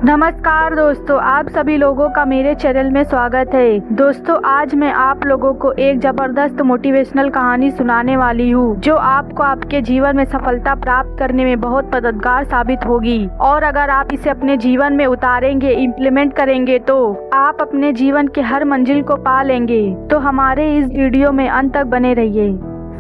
नमस्कार दोस्तों, आप सभी लोगों का मेरे चैनल में स्वागत है। दोस्तों, आज मैं आप लोगों को एक जबरदस्त मोटिवेशनल कहानी सुनाने वाली हूँ जो आपको आपके जीवन में सफलता प्राप्त करने में बहुत मददगार साबित होगी। और अगर आप इसे अपने जीवन में उतारेंगे, इम्प्लीमेंट करेंगे तो आप अपने जीवन के हर मंजिल को पा लेंगे। तो हमारे इस वीडियो में अंत तक बने रहिए।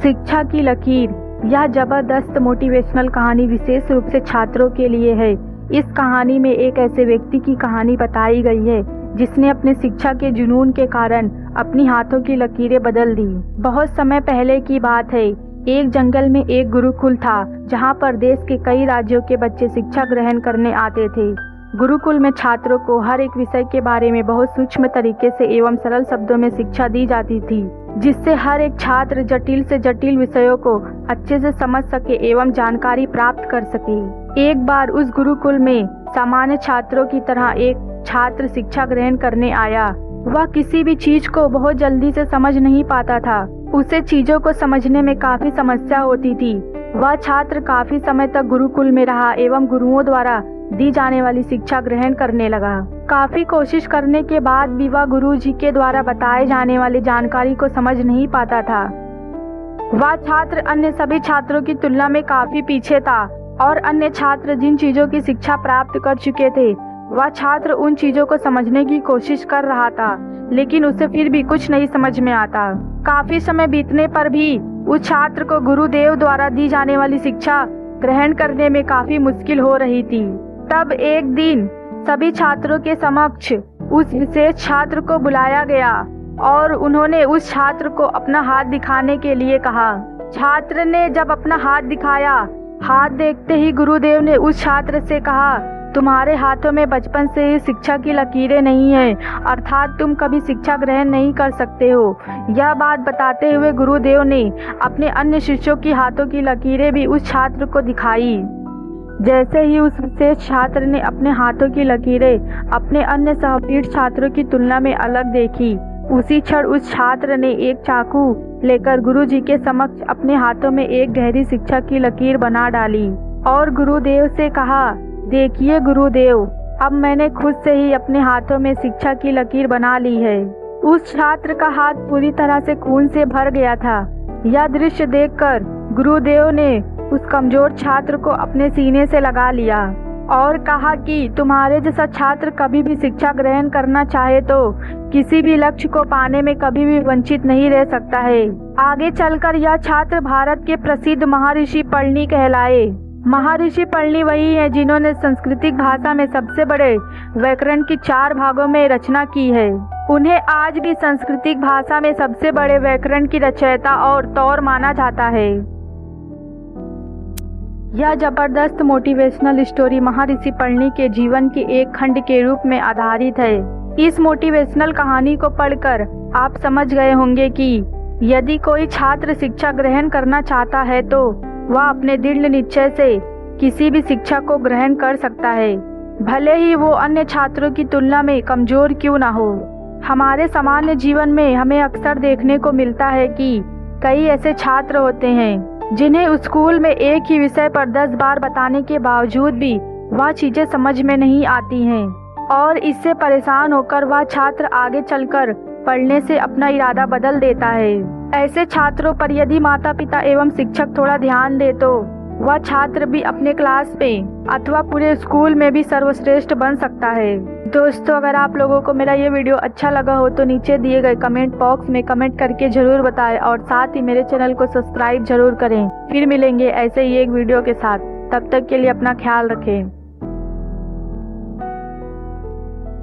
शिक्षा की लकीर। यह जबरदस्त मोटिवेशनल कहानी विशेष रूप से छात्रों के लिए है। इस कहानी में एक ऐसे व्यक्ति की कहानी बताई गई है जिसने अपने शिक्षा के जुनून के कारण अपनी हाथों की लकीरें बदल दी। बहुत समय पहले की बात है। एक जंगल में एक गुरुकुल था जहां पर देश के कई राज्यों के बच्चे शिक्षा ग्रहण करने आते थे। गुरुकुल में छात्रों को हर एक विषय के बारे में बहुत सूक्ष्म तरीके से एवं सरल शब्दों में शिक्षा दी जाती थी, जिससे हर एक छात्र जटिल से जटिल विषयों को अच्छे से समझ सके एवं जानकारी प्राप्त कर सके। एक बार उस गुरुकुल में सामान्य छात्रों की तरह एक छात्र शिक्षा ग्रहण करने आया। वह किसी भी चीज को बहुत जल्दी से समझ नहीं पाता था। उसे चीजों को समझने में काफी समस्या होती थी। वह छात्र काफी समय तक गुरुकुल में रहा एवं गुरुओं द्वारा दी जाने वाली शिक्षा ग्रहण करने लगा। काफी कोशिश करने के बाद भी वह गुरु जी के द्वारा बताए जाने वाली जानकारी को समझ नहीं पाता था। वह छात्र अन्य सभी छात्रों की तुलना में काफी पीछे था और अन्य छात्र जिन चीजों की शिक्षा प्राप्त कर चुके थे, वह छात्र उन चीजों को समझने की कोशिश कर रहा था, लेकिन उसे फिर भी कुछ नहीं समझ में आता। काफी समय बीतने पर भी उस छात्र को गुरुदेव द्वारा दी जाने वाली शिक्षा ग्रहण करने में काफी मुश्किल हो रही थी। तब एक दिन सभी छात्रों के समक्ष उस विशेष छात्र को बुलाया गया और उन्होंने उस छात्र को अपना हाथ दिखाने के लिए कहा। छात्र ने जब अपना हाथ दिखाया, हाथ देखते ही गुरुदेव ने उस छात्र से कहा, तुम्हारे हाथों में बचपन से ही शिक्षा की लकीरें नहीं है, अर्थात तुम कभी शिक्षा ग्रहण नहीं कर सकते हो। यह बात बताते हुए गुरुदेव ने अपने अन्य शिष्यों की हाथों की लकीरें भी उस छात्र को दिखाई। जैसे ही उस विशेष छात्र ने अपने हाथों की लकीरें अपने अन्य सहपाठी छात्रों की तुलना में अलग देखी, उसी क्षण उस छात्र ने एक चाकू लेकर गुरुजी के समक्ष अपने हाथों में एक गहरी शिक्षा की लकीर बना डाली और गुरुदेव से कहा, देखिए गुरुदेव, अब मैंने खुद से ही अपने हाथों में शिक्षा की लकीर बना ली है। उस छात्र का हाथ पूरी तरह से खून से भर गया था। यह दृश्य देखकर गुरुदेव ने उस कमजोर छात्र को अपने सीने से लगा लिया और कहा कि तुम्हारे जैसा छात्र कभी भी शिक्षा ग्रहण करना चाहे तो किसी भी लक्ष्य को पाने में कभी भी वंचित नहीं रह सकता है। आगे चलकर यह छात्र भारत के प्रसिद्ध महर्षि पलनी कहलाए। महर्षि पलनी वही है जिन्होंने सांस्कृतिक भाषा में सबसे बड़े व्याकरण की 4 भागों में रचना की है। उन्हें आज भी सांस्कृतिक भाषा में सबसे बड़े व्याकरण की रचयिता और तौर माना जाता है। यह जबरदस्त मोटिवेशनल स्टोरी महर्षि पलनी के जीवन के एक खंड के रूप में आधारित है। इस मोटिवेशनल कहानी को पढ़कर आप समझ गए होंगे कि यदि कोई छात्र शिक्षा ग्रहण करना चाहता है तो वह अपने दृढ़ निश्चय से किसी भी शिक्षा को ग्रहण कर सकता है, भले ही वो अन्य छात्रों की तुलना में कमजोर क्यों ना हो। हमारे सामान्य जीवन में हमें अक्सर देखने को मिलता है कि कई ऐसे छात्र होते हैं जिन्हें स्कूल में एक ही विषय पर 10 बार बताने के बावजूद भी वह चीजें समझ में नहीं आती हैं और इससे परेशान होकर वह छात्र आगे चलकर पढ़ने से अपना इरादा बदल देता है। ऐसे छात्रों पर यदि माता पिता एवं शिक्षक थोड़ा ध्यान दे तो वह छात्र भी अपने क्लास में अथवा पूरे स्कूल में भी सर्वश्रेष्ठ बन सकता है। दोस्तों, अगर आप लोगों को मेरा ये वीडियो अच्छा लगा हो तो नीचे दिए गए कमेंट बॉक्स में कमेंट करके जरूर बताएं और साथ ही मेरे चैनल को सब्सक्राइब जरूर करें। फिर मिलेंगे ऐसे ही एक वीडियो के साथ। तब तक के लिए अपना ख्याल रखें।